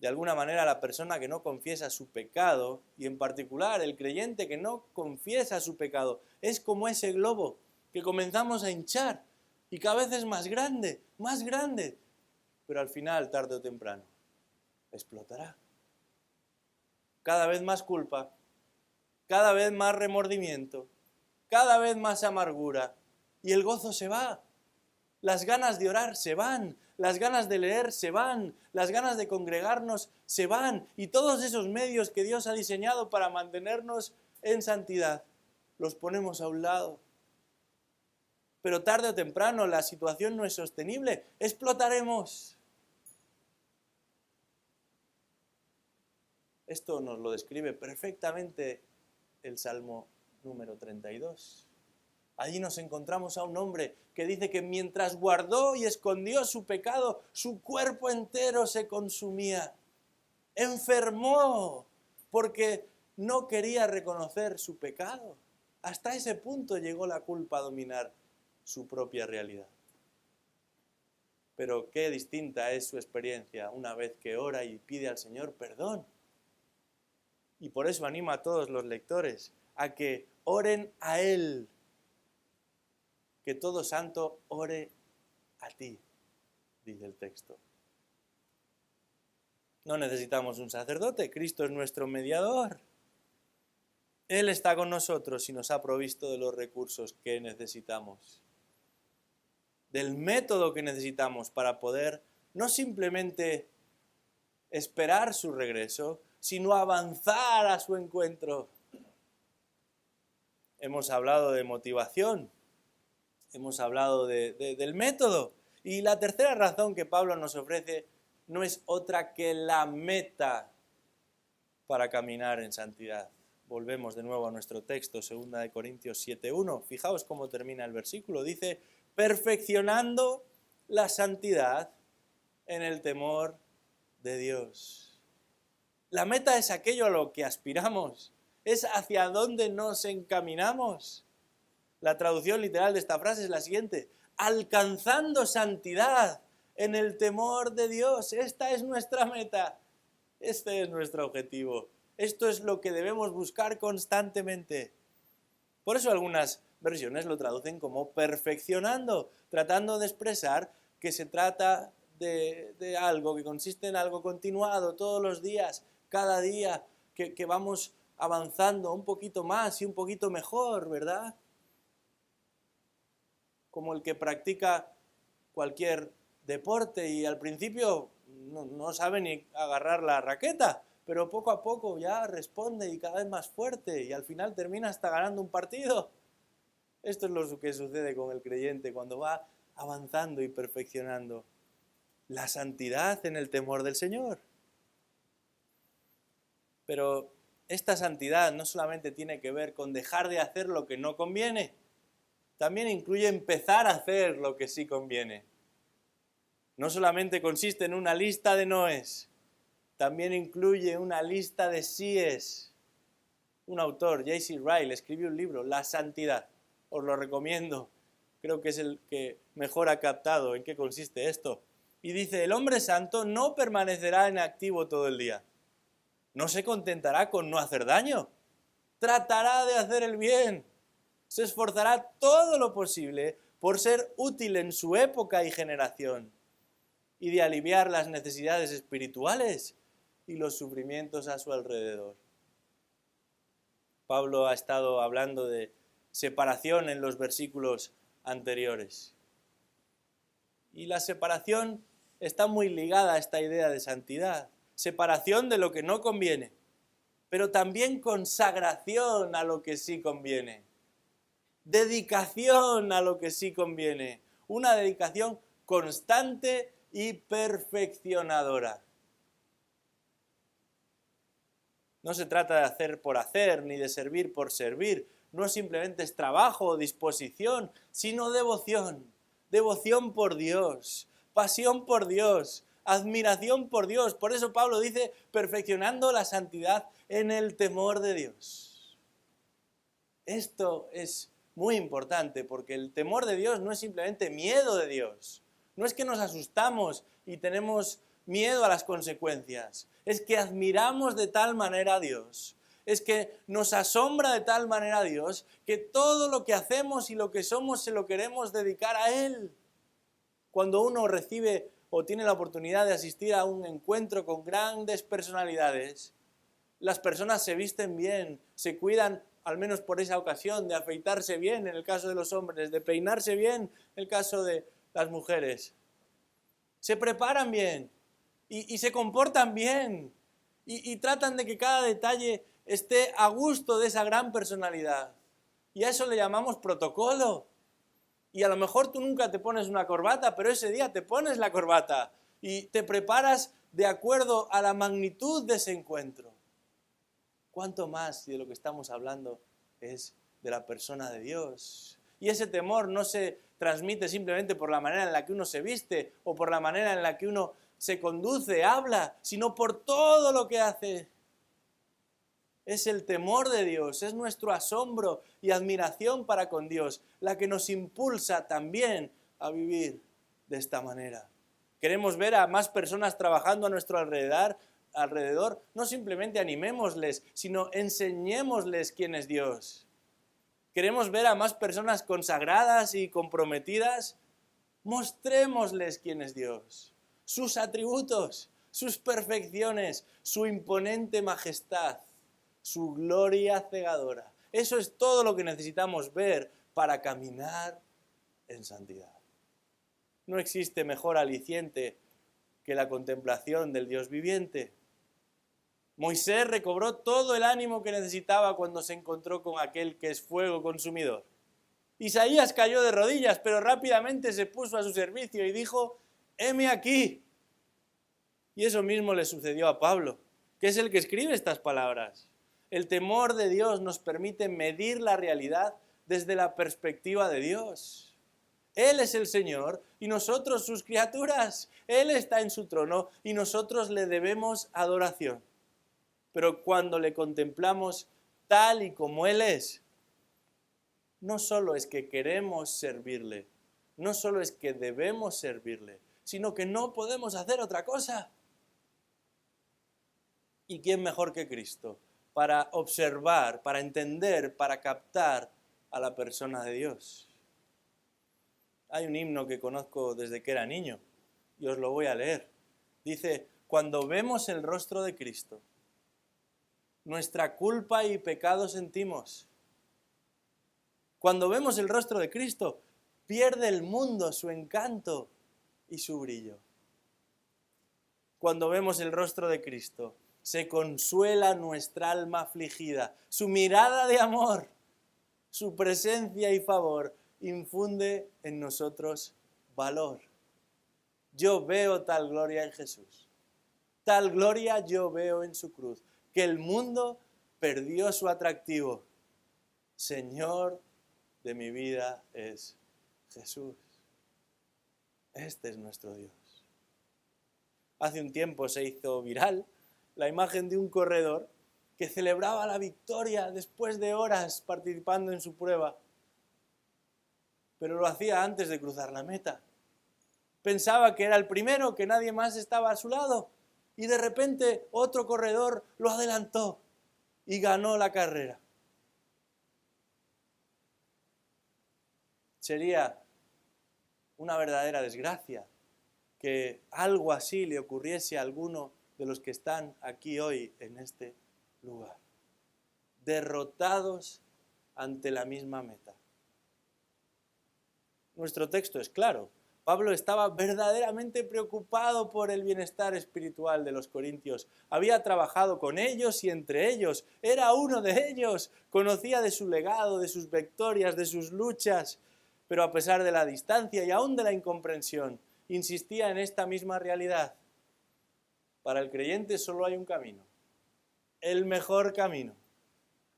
Speaker 1: De alguna manera, la persona que no confiesa su pecado, y en particular el creyente que no confiesa su pecado, es como ese globo que comenzamos a hinchar y cada vez es más grande, pero al final, tarde o temprano, explotará. Cada vez más culpa, cada vez más remordimiento, cada vez más amargura, y el gozo se va. Las ganas de orar se van, las ganas de leer se van, las ganas de congregarnos se van, y todos esos medios que Dios ha diseñado para mantenernos en santidad, los ponemos a un lado. Pero tarde o temprano la situación no es sostenible, explotaremos. Esto nos lo describe perfectamente el Salmo número 32. Allí nos encontramos a un hombre que dice que mientras guardó y escondió su pecado, su cuerpo entero se consumía. Enfermó porque no quería reconocer su pecado. Hasta ese punto llegó la culpa a dominar su propia realidad. Pero qué distinta es su experiencia una vez que ora y pide al Señor perdón. Y por eso anima a todos los lectores a que oren a Él. Que todo santo ore a ti, dice el texto. No necesitamos un sacerdote, Cristo es nuestro mediador. Él está con nosotros y nos ha provisto de los recursos que necesitamos. Del método que necesitamos para poder no simplemente esperar su regreso, sino avanzar a su encuentro. Hemos hablado de motivación. Hemos hablado del método. Y la tercera razón que Pablo nos ofrece no es otra que la meta para caminar en santidad. Volvemos de nuevo a nuestro texto, 2 Corintios 7:1. Fijaos cómo termina el versículo. Dice, perfeccionando la santidad en el temor de Dios. La meta es aquello a lo que aspiramos. Es hacia dónde nos encaminamos. La traducción literal de esta frase es la siguiente: alcanzando santidad en el temor de Dios. Esta es nuestra meta, este es nuestro objetivo. Esto es lo que debemos buscar constantemente. Por eso algunas versiones lo traducen como perfeccionando, tratando de expresar que se trata de algo que consiste en algo continuado todos los días, cada día, que vamos avanzando un poquito más y un poquito mejor, ¿verdad? Como el que practica cualquier deporte y al principio no sabe ni agarrar la raqueta, pero poco a poco ya responde y cada vez más fuerte y al final termina hasta ganando un partido. Esto es lo que sucede con el creyente cuando va avanzando y perfeccionando la santidad en el temor del Señor. Pero esta santidad no solamente tiene que ver con dejar de hacer lo que no conviene, también incluye empezar a hacer lo que sí conviene. No solamente consiste en una lista de noes, también incluye una lista de síes. Un autor, J.C. Ryle, escribió un libro, La Santidad. Os lo recomiendo. Creo que es el que mejor ha captado en qué consiste esto. Y dice, el hombre santo no permanecerá inactivo todo el día. No se contentará con no hacer daño. Tratará de hacer el bien. Se esforzará todo lo posible por ser útil en su época y generación y de aliviar las necesidades espirituales y los sufrimientos a su alrededor. Pablo ha estado hablando de separación en los versículos anteriores. Y la separación está muy ligada a esta idea de santidad. Separación de lo que no conviene, pero también consagración a lo que sí conviene. Dedicación a lo que sí conviene. Una dedicación constante y perfeccionadora. No se trata de hacer por hacer, ni de servir por servir. No simplemente es trabajo o disposición, sino devoción. Devoción por Dios, pasión por Dios, admiración por Dios. Por eso Pablo dice, perfeccionando la santidad en el temor de Dios. Esto es muy importante porque el temor de Dios no es simplemente miedo de Dios. No es que nos asustamos y tenemos miedo a las consecuencias. Es que admiramos de tal manera a Dios. Es que nos asombra de tal manera a Dios que todo lo que hacemos y lo que somos se lo queremos dedicar a Él. Cuando uno recibe o tiene la oportunidad de asistir a un encuentro con grandes personalidades, las personas se visten bien, se cuidan al menos por esa ocasión, de afeitarse bien en el caso de los hombres, de peinarse bien en el caso de las mujeres. Se preparan bien y se comportan bien y tratan de que cada detalle esté a gusto de esa gran personalidad. Y a eso le llamamos protocolo. Y a lo mejor tú nunca te pones una corbata, pero ese día te pones la corbata y te preparas de acuerdo a la magnitud de ese encuentro. ¿Cuánto más de lo que estamos hablando es de la persona de Dios? Y ese temor no se transmite simplemente por la manera en la que uno se viste o por la manera en la que uno se conduce, habla, sino por todo lo que hace. Es el temor de Dios, es nuestro asombro y admiración para con Dios la que nos impulsa también a vivir de esta manera. Queremos ver a más personas trabajando a nuestro alrededor, no simplemente animémosles, sino enseñémosles quién es Dios. Queremos ver a más personas consagradas y comprometidas, mostrémosles quién es Dios, sus atributos, sus perfecciones, su imponente majestad, su gloria cegadora. Eso es todo lo que necesitamos ver para caminar en santidad. No existe mejor aliciente que la contemplación del Dios viviente. Moisés recobró todo el ánimo que necesitaba cuando se encontró con aquel que es fuego consumidor. Isaías cayó de rodillas, pero rápidamente se puso a su servicio y dijo: «Heme aquí». Y eso mismo le sucedió a Pablo, que es el que escribe estas palabras. El temor de Dios nos permite medir la realidad desde la perspectiva de Dios. Él es el Señor y nosotros sus criaturas. Él está en su trono y nosotros le debemos adoración. Pero cuando le contemplamos tal y como Él es, no solo es que queremos servirle, no solo es que debemos servirle, sino que no podemos hacer otra cosa. ¿Y quién mejor que Cristo para observar, para entender, para captar a la persona de Dios? Hay un himno que conozco desde que era niño y os lo voy a leer. Dice: «Cuando vemos el rostro de Cristo, nuestra culpa y pecado sentimos. Cuando vemos el rostro de Cristo, pierde el mundo su encanto y su brillo. Cuando vemos el rostro de Cristo, se consuela nuestra alma afligida. Su mirada de amor, su presencia y favor infunde en nosotros valor. Yo veo tal gloria en Jesús. Tal gloria yo veo en su cruz, que el mundo perdió su atractivo. Señor de mi vida es Jesús». Este es nuestro Dios. Hace un tiempo se hizo viral la imagen de un corredor que celebraba la victoria después de horas participando en su prueba, pero lo hacía antes de cruzar la meta. Pensaba que era el primero, que nadie más estaba a su lado, y de repente otro corredor lo adelantó y ganó la carrera. Sería una verdadera desgracia que algo así le ocurriese a alguno de los que están aquí hoy en este lugar, derrotados ante la misma meta. Nuestro texto es claro. Pablo estaba verdaderamente preocupado por el bienestar espiritual de los corintios. Había trabajado con ellos y entre ellos. Era uno de ellos. Conocía de su legado, de sus victorias, de sus luchas. Pero a pesar de la distancia y aún de la incomprensión, insistía en esta misma realidad. Para el creyente solo hay un camino. El mejor camino.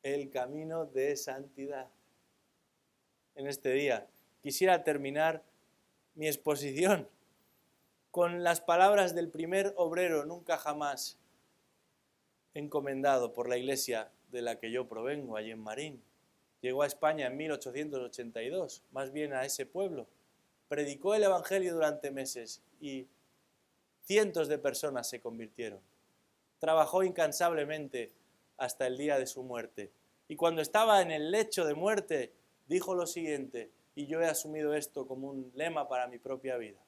Speaker 1: El camino de santidad. En este día quisiera terminar mi exposición con las palabras del primer obrero nunca jamás encomendado por la iglesia de la que yo provengo, allí en Marín. Llegó a España en 1882, más bien a ese pueblo. Predicó el evangelio durante meses y cientos de personas se convirtieron. Trabajó incansablemente hasta el día de su muerte. Y cuando estaba en el lecho de muerte, dijo lo siguiente: y yo he asumido esto como un lema para mi propia vida.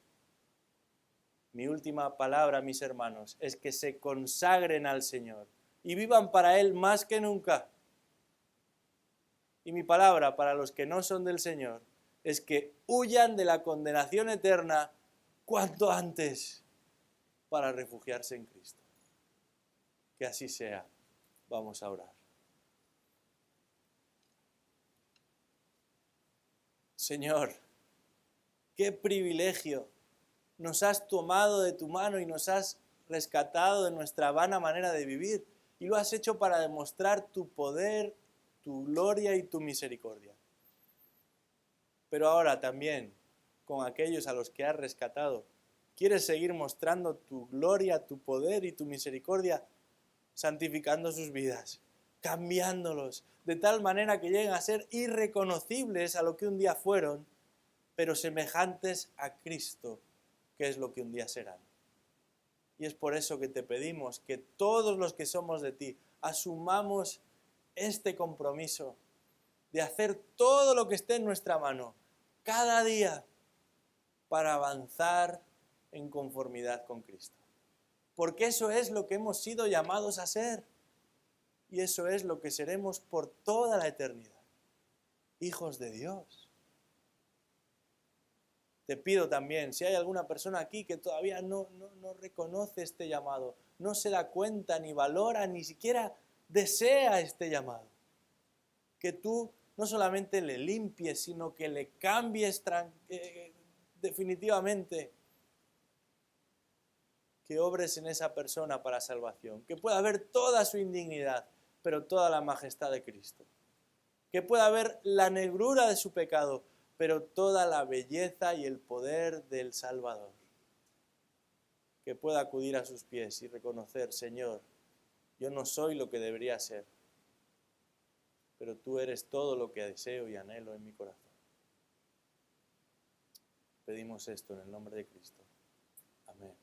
Speaker 1: Mi última palabra, mis hermanos, es que se consagren al Señor y vivan para Él más que nunca. Y mi palabra para los que no son del Señor es que huyan de la condenación eterna cuanto antes para refugiarse en Cristo. Que así sea. Vamos a orar. Señor, qué privilegio. Nos has tomado de tu mano y nos has rescatado de nuestra vana manera de vivir. Y lo has hecho para demostrar tu poder, tu gloria y tu misericordia. Pero ahora también, con aquellos a los que has rescatado, quieres seguir mostrando tu gloria, tu poder y tu misericordia, santificando sus vidas, cambiándolos, de tal manera que lleguen a ser irreconocibles a lo que un día fueron, pero semejantes a Cristo, que es lo que un día serán. Y es por eso que te pedimos que todos los que somos de ti asumamos este compromiso de hacer todo lo que esté en nuestra mano, cada día, para avanzar en conformidad con Cristo. Porque eso es lo que hemos sido llamados a ser. Y eso es lo que seremos por toda la eternidad. Hijos de Dios. Te pido también, si hay alguna persona aquí que todavía no reconoce este llamado, no se da cuenta, ni valora, ni siquiera desea este llamado, que tú no solamente le limpies, sino que le cambies definitivamente, que obres en esa persona para salvación, que pueda ver toda su indignidad, pero toda la majestad de Cristo, que pueda ver la negrura de su pecado, pero toda la belleza y el poder del Salvador, que pueda acudir a sus pies y reconocer, Señor, yo no soy lo que debería ser, pero tú eres todo lo que deseo y anhelo en mi corazón. Pedimos esto en el nombre de Cristo. Amén.